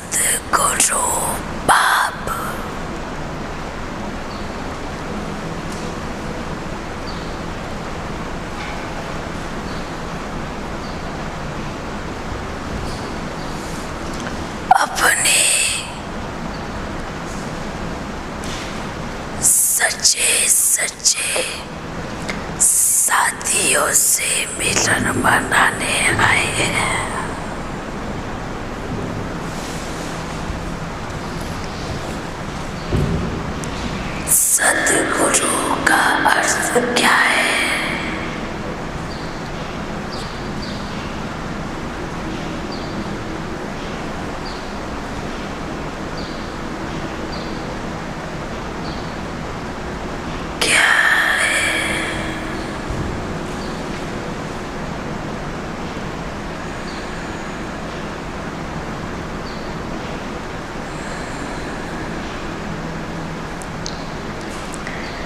सद्गुरु बाप अपने सच्चे सच्चे साथियों से मिलन मनाने आए हैं। सद्गुरु का अर्थ क्या है?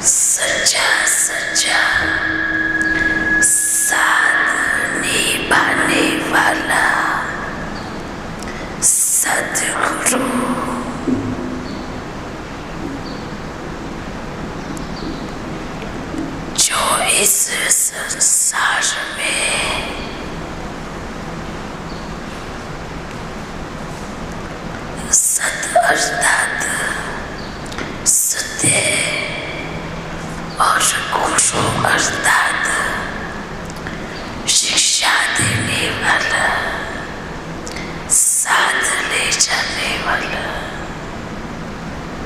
सच्चा सच्चा साथ निभाने वाला सद्गुरु जो इस संसार में सत अर्थात सत्य और गुरु अर्थात शिक्षा देने वाला, साथ ले जाने वाला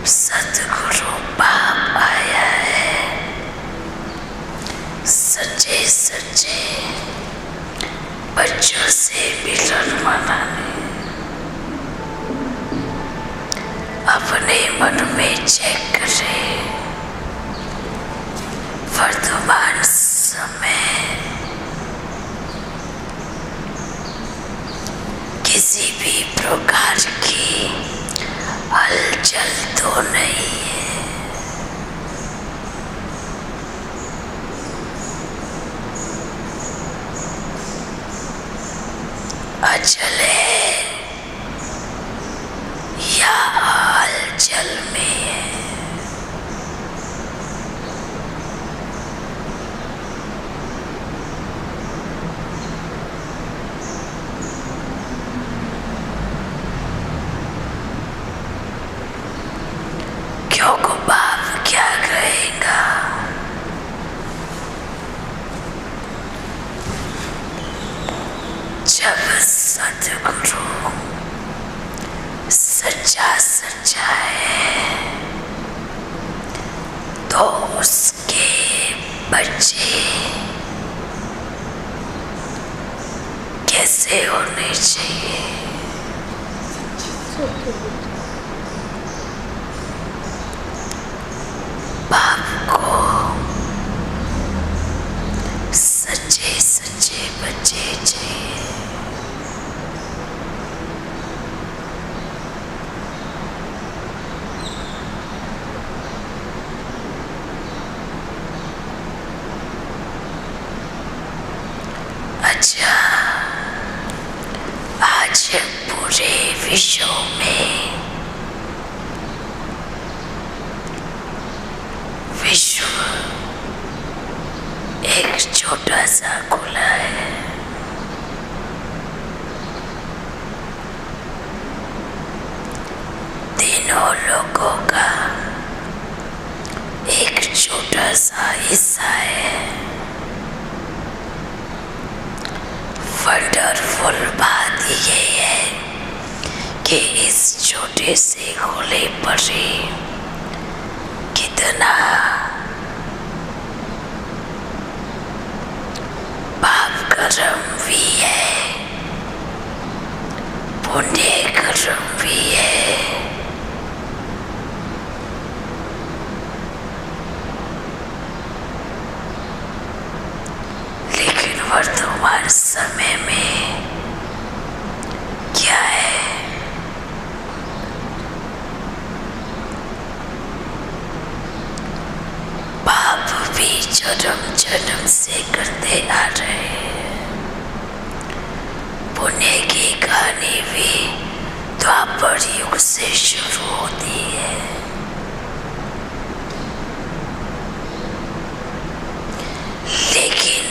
सद्गुरु बाप आया है। सच्चे सच्चे बच्चों से मिलन मनाने। अपने मन में चेक करें, वर्तमान समय किसी भी प्रकार की हलचल तो नहीं है। अचल है या हलचल में है? क्योंकि बाप क्या कहेगा? जब सद्गुरु सच्चा सच्चा है तो उसके बच्चे कैसे होने चाहिए? बाप को सच्चे सच्चे बच्चे चाहिए। अच्छा, आज पूरे विश्व में विश्व एक छोटा सा खुला है। तीनों लोगों का एक छोटा सा हिस्सा है। वंडरफुल बात ये है कि इस छोटे से खुले पर कितना पाप कर्म भी है, पुण्य कर्म भी है। लेकिन वर्तमान समय में क्या है? पाप भी जन्म जन्म से करते आ रहे हैं। पुण्य की कहानी भी द्वापर द्वापर युग से शुरू होती है। लेकिन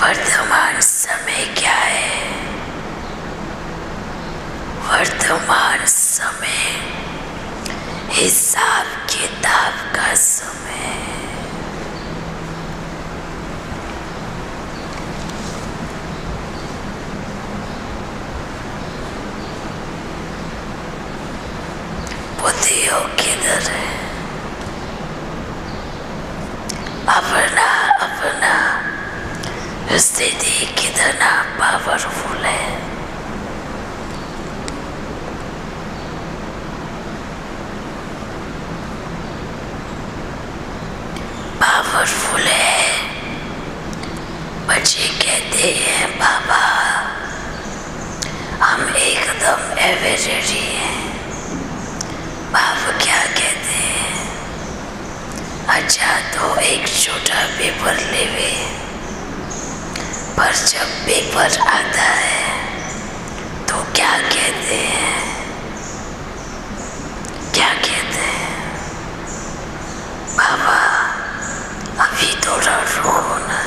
वर्तमान समय क्या है? वर्तमान समय हिसाब किताब का समय है। बुद्धियों किधर है? अपना अपना स्थिति कितना पावरफुल है। पावरफुल है। बच्चे कहते हैं बाबा हम एकदम एवरेडी हैं। बाबा क्या कहते हैं? अच्छा तो एक छोटा पेपर लेवे, पर जब पेपर आता है तो क्या कहते हैं? क्या कहते हैं? बाबा अभी थोड़ा रुको ना।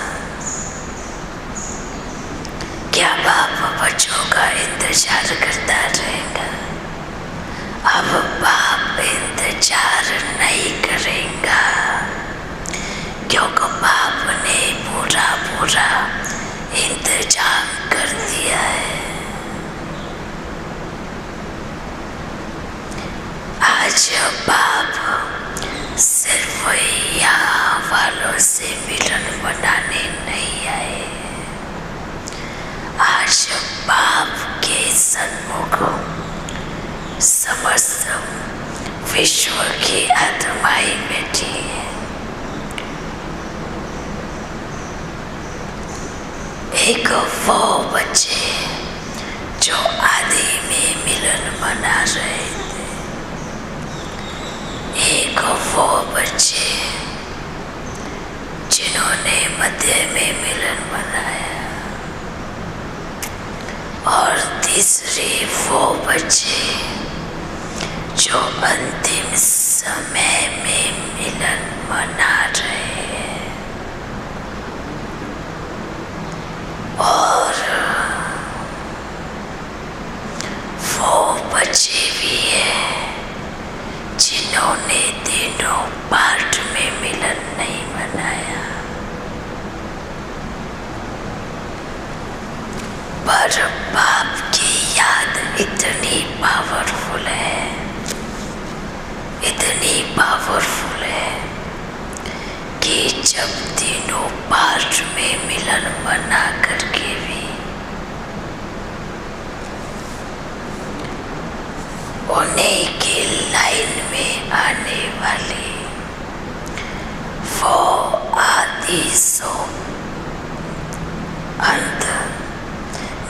क्या बाप बच्चों का इंतजार करता रहेगा? अब बाप इंतजार नहीं करेगा, क्योंकि बाप ने पूरा पूरा इंतजाम कर दिया है। आज बाप सिर्फ यहाँ वालों से मिलन बनाने नहीं आए। आज बाप के सन्मुख समस्त विश्व की आत्माएं बैठी है। एक वो बच्चे जो आदि में मिलन मना रहे थे, एक वो बच्चे जिन्होंने मध्य में मिलन मनाया, और तीसरे वो बच्चे जो अंतिम समय में मिलन मना रहे हैं। और वो बच्चे भी हैं जिन्होंने तीनों पार्ट में मिलन नहीं मनाया, पर बाप की याद इतनी पावरफुल है, इतनी पावरफुल है कि जब तीनों पार्ट में मिलन बना करके भी उन्हीं की लाइन में आने वाली वो आदि सो अंत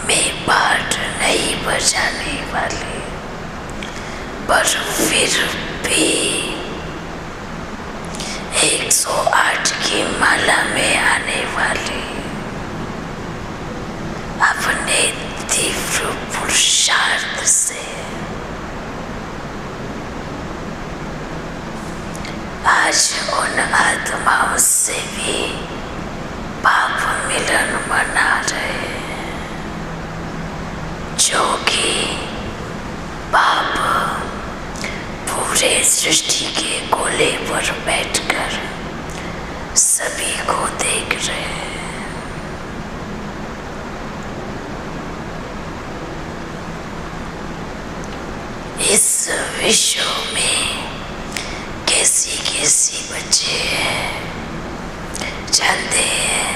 में पार्ट नहीं बजाने वाले, पर फिर भी 108 की माला में आने वाले अपने तीव्र पुरुषार्थ से आज उन आत्माओं से भी पाप मिलन मना रहे हैं, जो कि पाप पूरे सृष्टि के गोले पर बैठकर सभी को देख रहे हैं। इस विश्व में कैसी कैसी बच्चे हैं जानते हैं?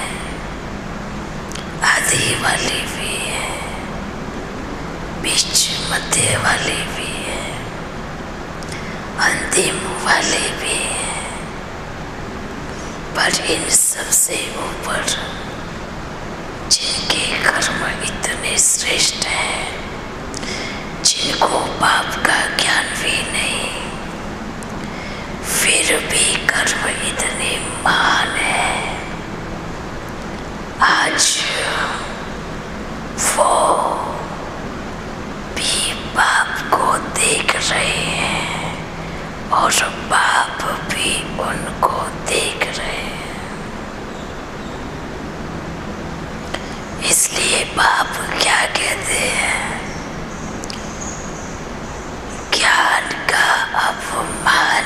आदि वाले भी हैं, बीच मध्य वाले भी हैं, अंतिम वाले भी हैं, पर इन सबसे ऊपर जिनके कर्म इतने श्रेष्ठ हैं, जिनको पाप का ज्ञान भी नहीं, फिर भी कर्म इतने महान है, आज वो भी पाप बाप क्या कहते हैं, ज्ञान का अपमान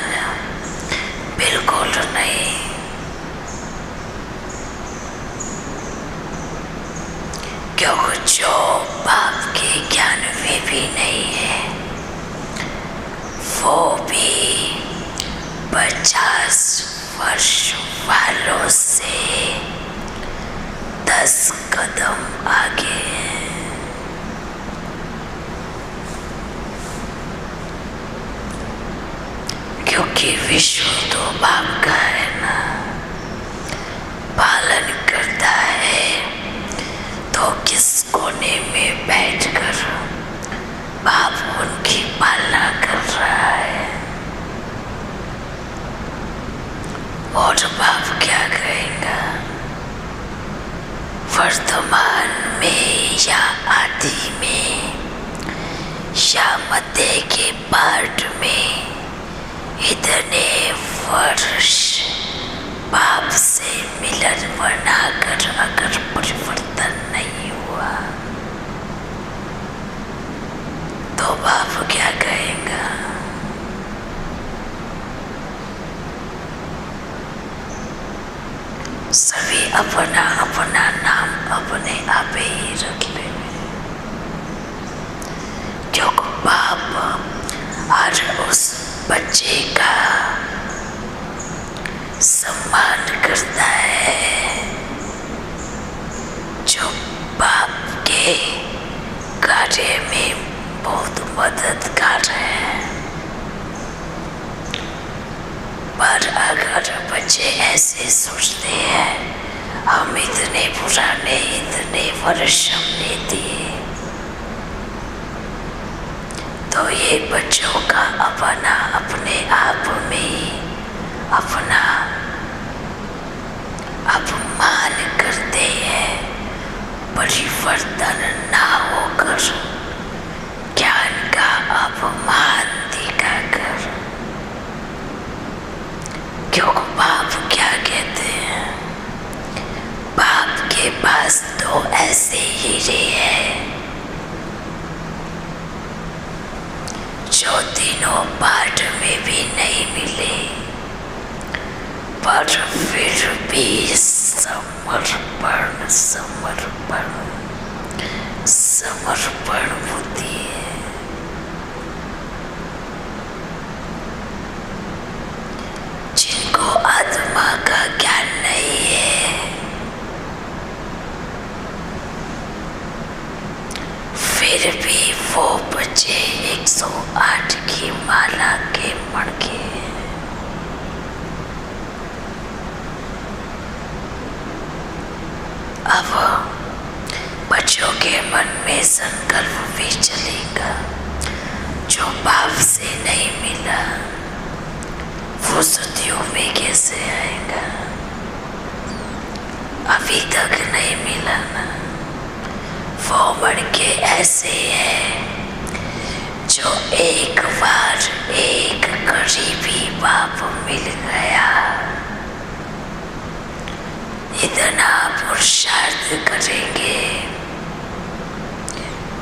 बिल्कुल नहीं। क्योंकि जो बाप के ज्ञान में भी नहीं है, वो भी 50 वर्ष वालों से 10 कदम आगे है। क्योंकि विश्व तो बाप का है ना, पालन करता है तो किस कोने में बैठकर बाप उनकी पालना कर रहा है। और बाप क्या कहेगा, वर्तमान में या आदि में या मध्य के पार्ट में इतने वर्ष बाप से मिलन बनाकर अगर परिवर्तन नहीं हुआ तो बाप क्या कहेगा, सभी अपना अपना नाम अपने आप ही रख ले। क्योंकि बाप आज उस बच्चे का सम्मान करता है जो बाप के कार्य में बहुत मददगार है। पर अगर बच्चे ऐसे सोचते हैं, हम इतने पुराने इतने वर्ष हमने दिए, तो ये बच्चों का अपना अपने आप में अपना अपमान करते हैं। परिवर्तन ना होकर ज्ञान का अपमान दिखाकर। क्योंकि बाप क्या कहते हैं, बाप के पास तो ऐसे हीरे हैं जो तीनों पार्ट में भी नहीं मिले, पर फिर भी समर्पण समर्पण समर्पण होती है। जिनको आत्मा का ज्ञान नहीं है, फिर भी वो बच्चे 108 की माला के मणके। अब बच्चों के मन में संकल्प भी चलेगा, जो बाप से नहीं मिला वो सदियों में कैसे आएगा। अभी तक नहीं मिला ना। वो मणके ऐसे हैं जो एक बार एक करीबी बाप मिल गया, इतना पुरुषार्थ करेंगे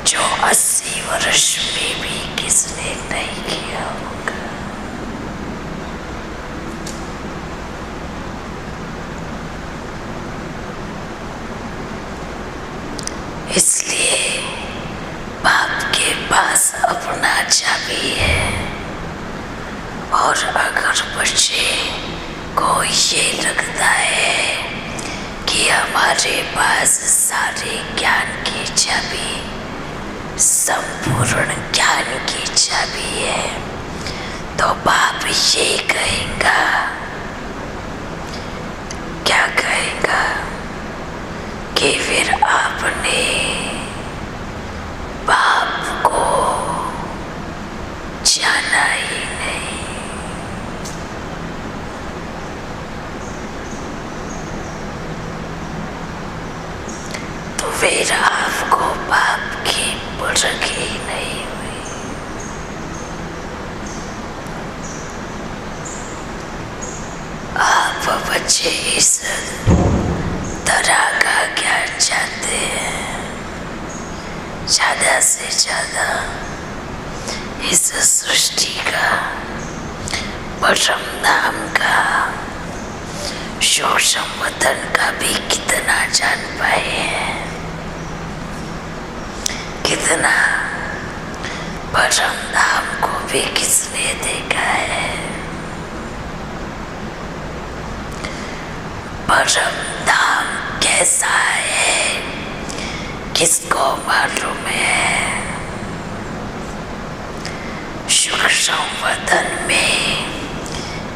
जो 80 वर्ष में भी किसने नहीं किया होगा। इसलिए बाप के पास अपना चाबी है। और अगर बच्चे को ये लगता है कि हमारे पास सारे ज्ञान की चाबी, संपूर्ण ज्ञान की चाबी है, तो बाप ये कहेगा, क्या कहेगा कि फिर आपने बाप को जाना ही नहीं। तो फिर आपको बाप की परख ही नहीं हुई। आप बच्चे इस तरह का ज्ञान चाहते हैं। ज़्यादा से ज़्यादा इस सृष्टि का परम धाम का सूक्ष्म वतन का भी कितना जान पाए हैं, कितना परम धाम को भी किसने देखा है। परम धाम कैसा है किसको मालूम है। सूक्ष्म वतन में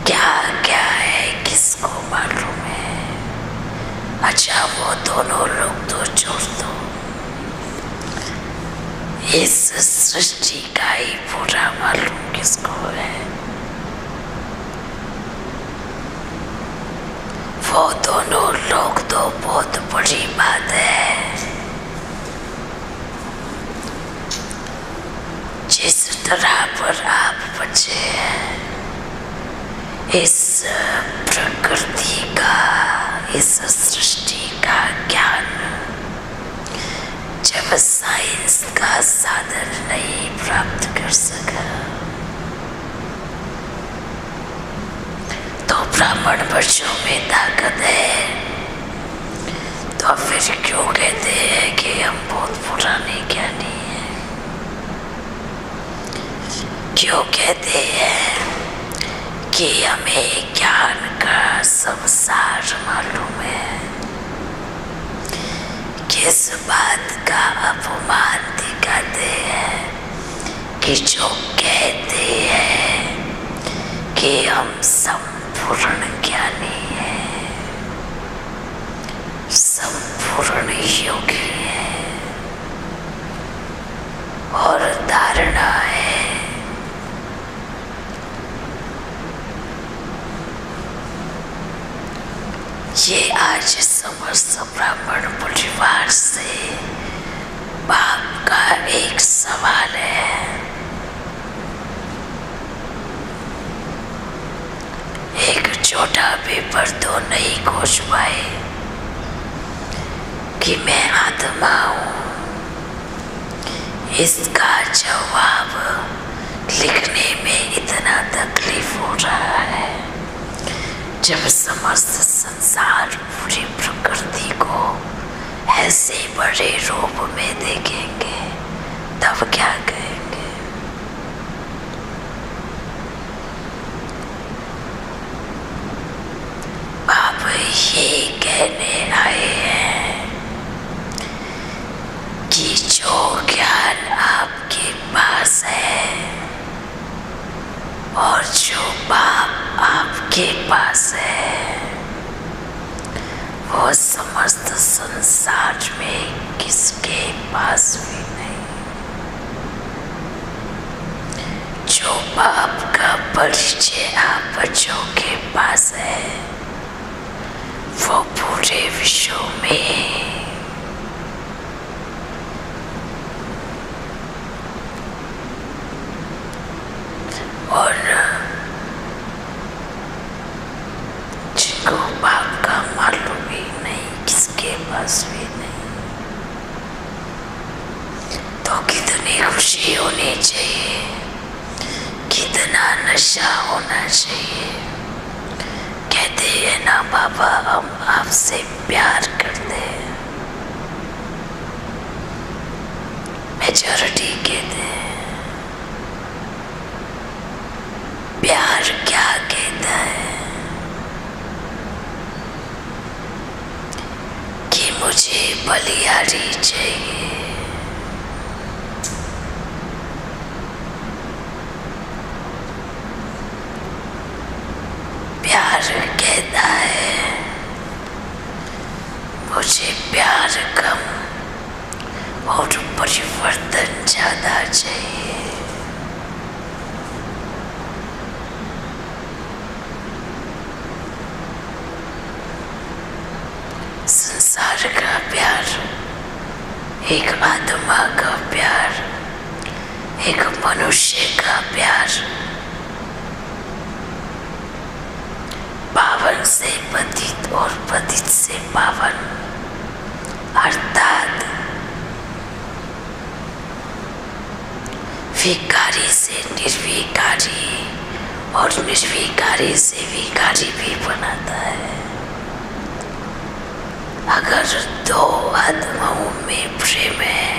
क्या क्या है किसको मालूम है। अच्छा वो दोनों लोग तो छोड़ दो, इस सृष्टि का ही पूरा मालूम किसको है। वो दोनों लोग तो बहुत बड़ी बात है। जिस तरह पर आप बचे हैं, इस प्रकृति का, इस सृष्टि का ज्ञान जब साइंस का साधन नहीं प्राप्त कर सका तो ब्राह्मण बच्चों में ताकत है, तो फिर क्यों कहते हैं कि हम बहुत पुराने ज्ञानी हैं। क्यों कहते हैं कि हमें ज्ञान का सब सार मालूम है। किस बात का अपमान दिखाते हैं कि जो कहते हैं कि हम संपूर्ण ज्ञानी हैं, संपूर्ण योगी हैं, और धारणा है ये आज समस्त ब्राह्मण परिवार से बाप का एक सवाल है। एक छोटा पेपर तो नहीं खोज पाए कि मैं आत्मा हूँ। इसका जवाब लिखने में इतना तकलीफ हो रहा है। जब समस्त संसार पूरी प्रकृति को ऐसे बड़े रूप में देखेंगे तब क्या कहेंगे। बाप ये कहने आए हैं कि जो ज्ञान आपके पास है और जो बाप आपके पास है, वो समस्त संसार में किसके पास भी नहीं। जो बाप का परिचय आप बच्चों के पास है, वो पूरे विश्व में और जिनको बाप का मालूम ही नहीं किसके पास भी नहीं, तो कितनी खुशी होनी चाहिए, कितना नशा होना चाहिए। कहते हैं ना बाबा हम आपसे प्यार करते हैं, मेजॉरिटी कहते हैं। प्यार क्या कहता है कि मुझे बलिहारी चाहिए। प्यार कहता है मुझे प्यार कम और परिवर्तन ज्यादा चाहिए। संसार का प्यार, एक आत्मा का प्यार, एक मनुष्य का प्यार, पावन से पतित और पतित से पावन, अर्थात विकारी से निर्विकारी और निर्विकारी से विकारी भी बनाता है। अगर दो आत्माओं में प्रेम है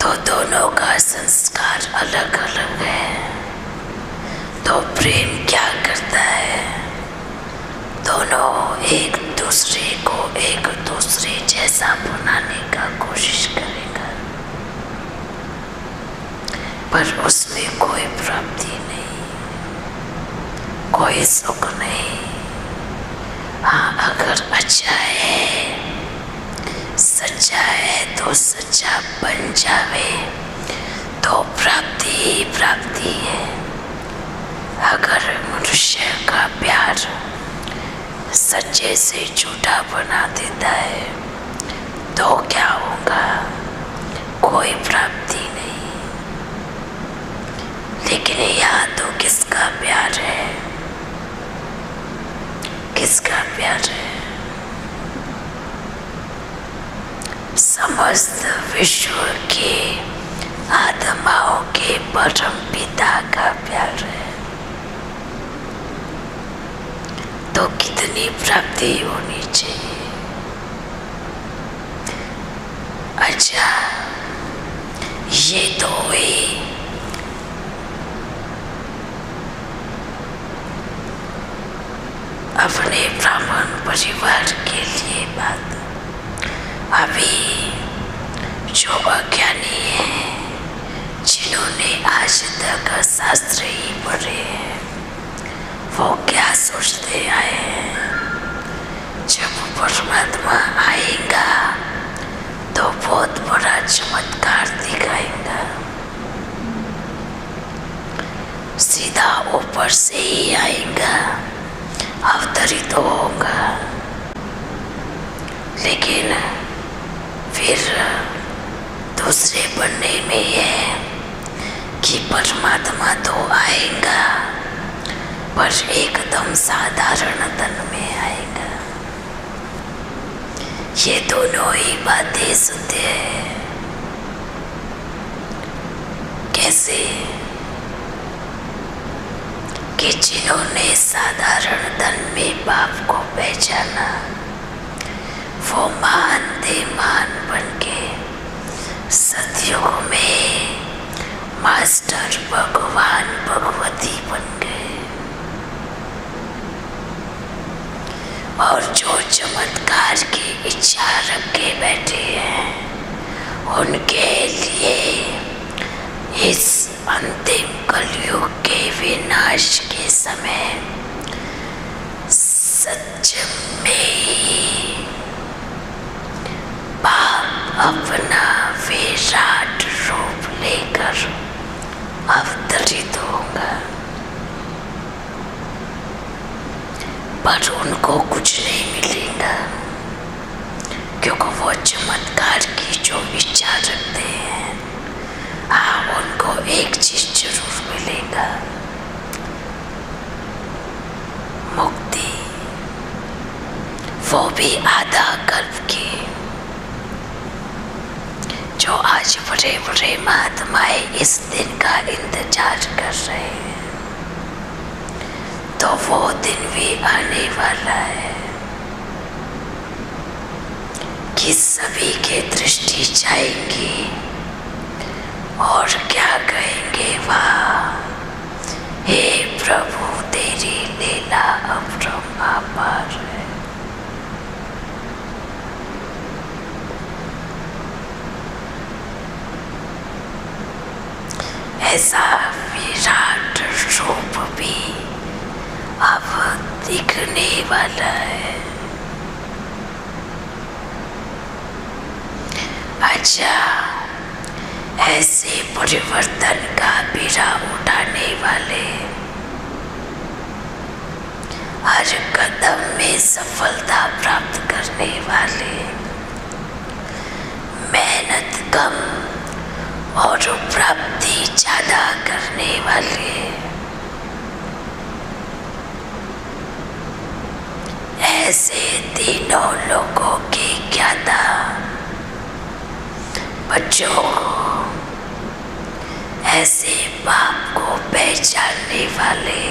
तो दोनों का संस्कार अलग अलग है। तो प्रेम क्या करता है? दोनों एक दूसरे को एक दूसरे जैसा बनाने का कोशिश करेगा, पर उसमें कोई प्राप्ति नहीं, कोई सुख नहीं। हाँ, अगर अच्छा है, सच्चा है तो सच्चा बन जावे तो प्राप्ति ही प्राप्ति है। अगर मनुष्य का प्यार सच्चे से झूठा बना देता है तो क्या होगा? कोई प्राप्ति नहीं। लेकिन यहाँ तो किसका प्यार है? किसका प्यार है? समस्त विश्व के आत्माओं के परम पिता का प्यार है। तो कितनी प्राप्ति होनी चाहिए? अच्छा, ये तो हुई अपने ब्राह्मण परिवार के लिए बात। अभी जो अज्ञानी है, जिन्होंने आज तक शास्त्र ही पढ़े हैं, वो क्या सोचते आए हैं? जब परमात्मा आएगा तो बहुत बड़ा चमत्कार दिखाएगा, सीधा ऊपर से ही आएगा, अवतरित होगा। लेकिन फिर दूसरे बनने में है कि परमात्मा तो आएगा पर एकदम साधारण तन में आएगा। ये दोनों ही बातें सत्य है। कैसे? कि जिन्होंने साधारण तन में बाप को पहचाना, वो महान थे, महान बनके सतयुग में मास्टर भगवान भगवती बन गए। और जो चमत्कार की इच्छा रख के बैठे हैं, उनके लिए इस अंतिम कलयुग के विनाश के समय सच में ही बाप अपना विराट रूप लेकर अवतरित होगा। पर उनको कुछ नहीं मिलेगा, क्योंकि वो चमत्कार की जो इच्छा रखते हैं, हाँ, उनको एक चीज जरूर मिलेगा, मुक्ति, वो भी आधा कल्प की। जो आज बड़े बड़े महात्माएं इस दिन का इंतजार कर रहे हैं, तो वो दिन भी आने वाला है कि सभी की दृष्टि जाएंगी और क्या कहेंगे? वाह, हे प्रभु, तेरी लीला अपरम अपार है। ऐसा विराट रूप भी अब दिखने वाला है। अच्छा, ऐसे परिवर्तन का बीड़ा उठाने वाले, हर कदम में सफलता प्राप्त करने वाले, मेहनत कम और प्राप्ति ज्यादा करने वाले, ऐसे तीनों लोगों की ज्ञाता बच्चों को ऐसे बाप को पहचानने वाले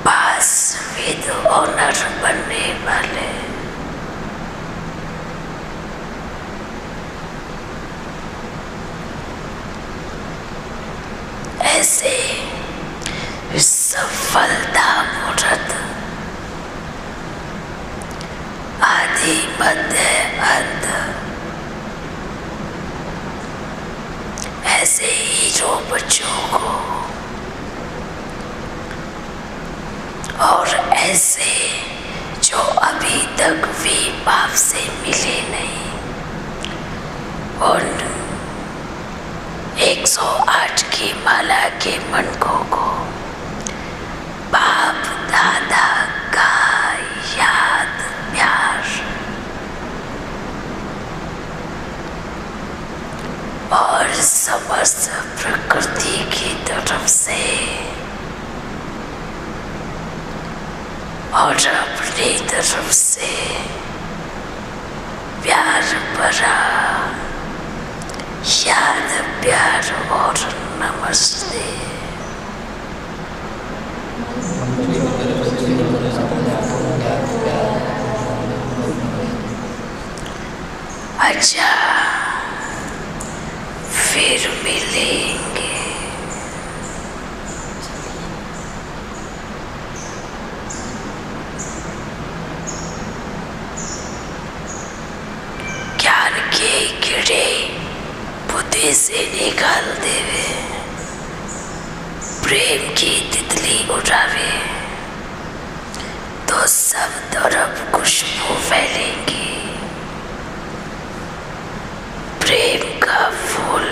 पास विद ऑनर बनने वाले ऐसे सफलता मूर्त आदि मध्य अंत ऐसे हीरो बच्चों को और ऐसे जो अभी तक भी बाप से मिले नहीं उन 108 की माला के मनकों को बाप दादा का याद प्यार और समस्त प्रकृति की तरफ से और अपनी तरफ से प्यार भरा याद प्यार और नमस्ते। अच्छा, फिर मिलेंगे। ज्ञान के कीड़े बुद्धि से निकाल देवे, प्रेम की तितली उड़ावे तो सब तरफ खुशबू फैलेंगी। प्रेम का फूल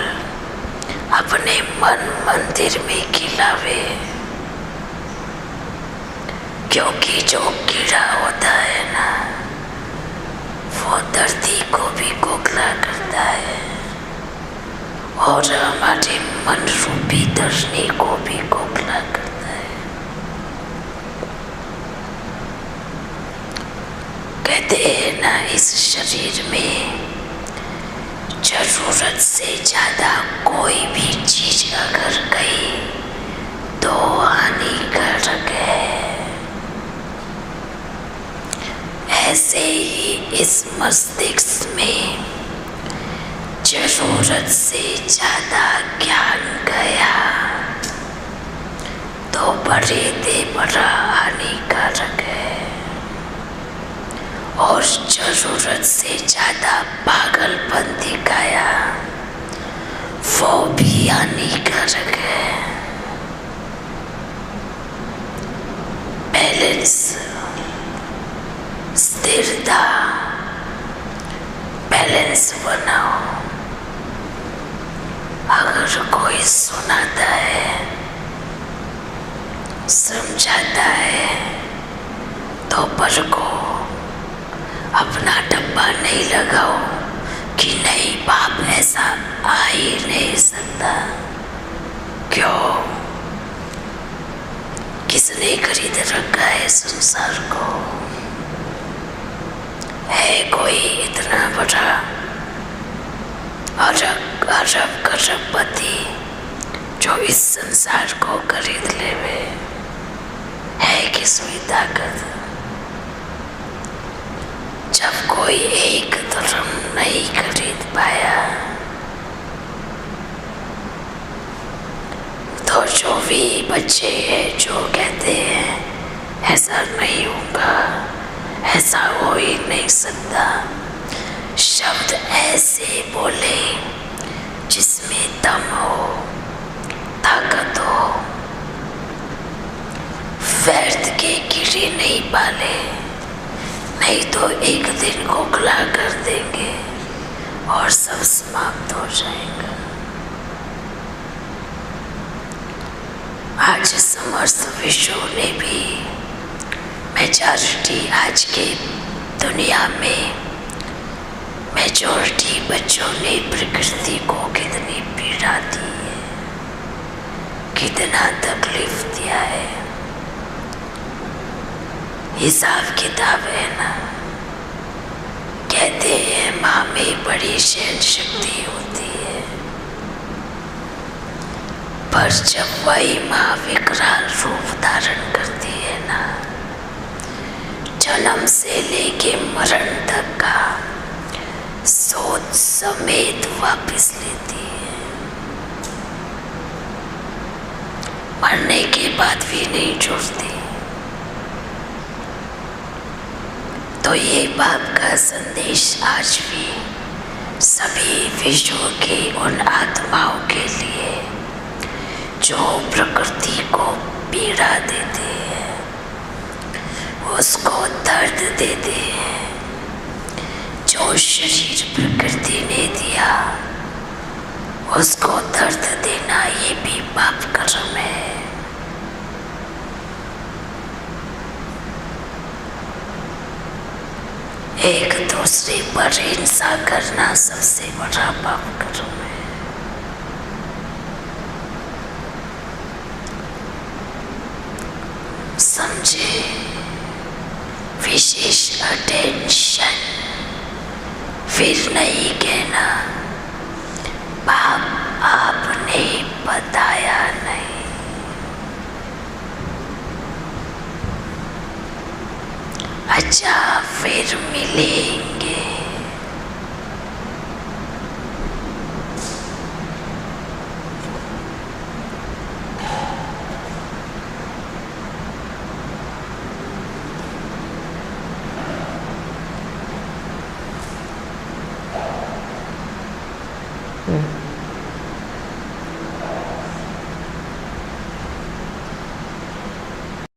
अपने मन मंदिर में खिलावे, क्योंकि जो कीड़ा होता है ना वो धरती को भी खोखला करता है और हमारे मन रूपी दर्शनी को भी खोखला करता है। कहते हैं ना इस शरीर में जरूरत से ज्यादा कोई भी चीज अगर गई तो हानिकारक है। ऐसे ही इस मस्तिष्क में जरूरत से ज्यादा ज्ञान गया तो बड़े दे बड़ा हानिकारक है और जरूरत से ज्यादा पागलपन दिखाया वो भी हानिकारक है। बैलेंस, स्थिरता, बैलेंस बनाओ। अगर कोई सुनाता है, समझाता है तो पर को अपना डब्बा नहीं लगाओ कि नहीं बाप ऐसा आ ही नहीं सकता। क्यों? किसने खरीद रखा है संसार को? है कोई इतना बड़ा अरब करोड़पति जो इस संसार को खरीद लेवे? है किसमें ताकत? जब कोई एक धर्म नहीं खरीद पाया तो जो भी बच्चे हैं जो कहते हैं ऐसा नहीं होगा, ऐसा हो ही नहीं सकता, शब्द ऐसे बोले जिसमें दम हो, ताकत हो, व्यर्थ के कीड़े नहीं पाले, नहीं तो एक दिन खोखला कर देंगे और सब समाप्त हो जाएगा। आज समस्त विश्व ने भी मेजॉरिटी आज के दुनिया में मेजॉरिटी बच्चों ने प्रकृति को कितनी पीड़ा दी है, कितना तकलीफ दिया है। हिसाब किताब है ना, कहते हैं माँ में बड़ी सहन शक्ति होती है, पर जब वही माँ विकराल रूप धारण करती है ना, जन्म से लेके मरण तक का सोच समेत वापस लेती है, मरने के बाद भी नहीं छोड़ती। तो ये बाप का संदेश आज भी सभी विश्व के उन आत्माओं के लिए जो प्रकृति को पीड़ा देते हैं, उसको दर्द देते हैं, जो शरीर प्रकृति ने दिया उसको दर्द देना, ये भी पाप कर्म है। एक दूसरे पर हिंसा करना सबसे बड़ा पाप कर्म है। समझे? विशेष अटेंशन। फिर नहीं कहना पाप आपने बताया नहीं। अच्छा, फिर मिलेंगे। Mm.